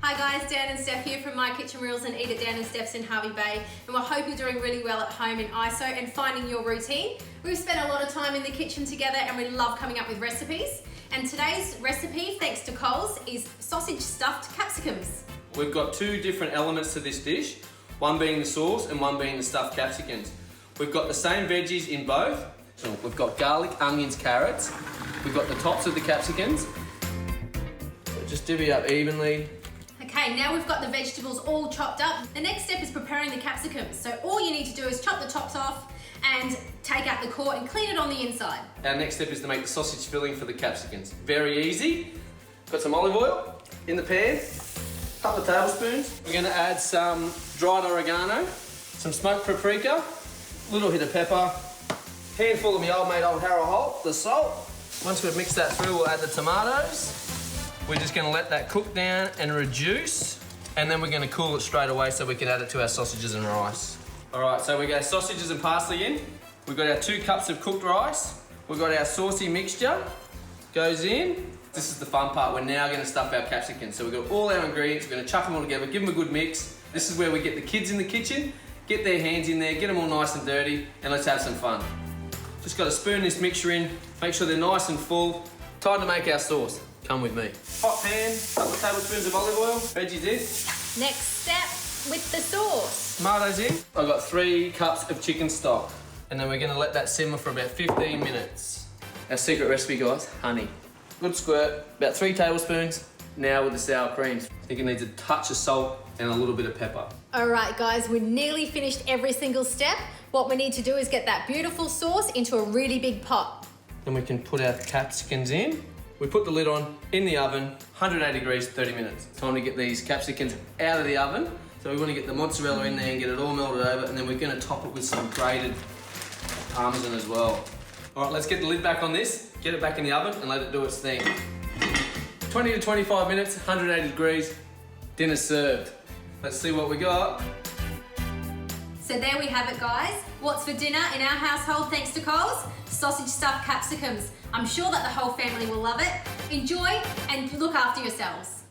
Hi guys, Dan and Steph here from My Kitchen Reels and Eat It Dan and Steph's in Harvey Bay, and we hope you're doing really well at home in ISO and finding your routine. We've spent a lot of time in the kitchen together and we love coming up with recipes. And today's recipe, thanks to Coles, is sausage stuffed capsicums. We've got two different elements to this dish, one being the sauce and one being the stuffed capsicums. We've got the same veggies in both. So we've got garlic, onions, carrots. We've got the tops of the capsicums. So just divvy up evenly. Okay, now we've got the vegetables all chopped up. The next step is preparing the capsicums. So all you need to do is chop the tops off and take out the core and clean it on the inside. Our next step is to make the sausage filling for the capsicums. Very easy. Got some olive oil in the pan, a couple of tablespoons. We're going to add some dried oregano, some smoked paprika, a little hit of pepper, handful of my old mate Old Harold Holt, the salt. Once we've mixed that through, we'll add the tomatoes. We're just going to let that cook down and reduce, and then we're going to cool it straight away so we can add it to our sausages and rice. All right, so we got our sausages and parsley in. We've got our 2 cups of cooked rice. We've got our saucy mixture, goes in. This is the fun part. We're now going to stuff our capsicums. So we've got all our ingredients. We're going to chuck them all together, give them a good mix. This is where we get the kids in the kitchen, get their hands in there, get them all nice and dirty, and let's have some fun. Just got to spoon this mixture in, make sure they're nice and full. Time to make our sauce. Come with me. Hot pan, couple of tablespoons of olive oil, veggies in. Next step with the sauce. Tomatoes in. I've got 3 cups of chicken stock. And then we're going to let that simmer for about 15 minutes. Our secret recipe, guys, honey. Good squirt, about 3 tablespoons. Now with the sour creams. I think it needs a touch of salt and a little bit of pepper. All right, guys, we've nearly finished every single step. What we need to do is get that beautiful sauce into a really big pot. Then we can put our capsicums in. We put the lid on, in the oven, 180 degrees, 30 minutes. Time to get these capsicums out of the oven. So we want to get the mozzarella in there and get it all melted over, and then we're going to top it with some grated parmesan as well. All right, let's get the lid back on this, get it back in the oven and let it do its thing. 20 to 25 minutes, 180 degrees, dinner served. Let's see what we got. So there we have it, guys. What's for dinner in our household thanks to Coles? Sausage stuffed capsicums. I'm sure that the whole family will love it. Enjoy and look after yourselves.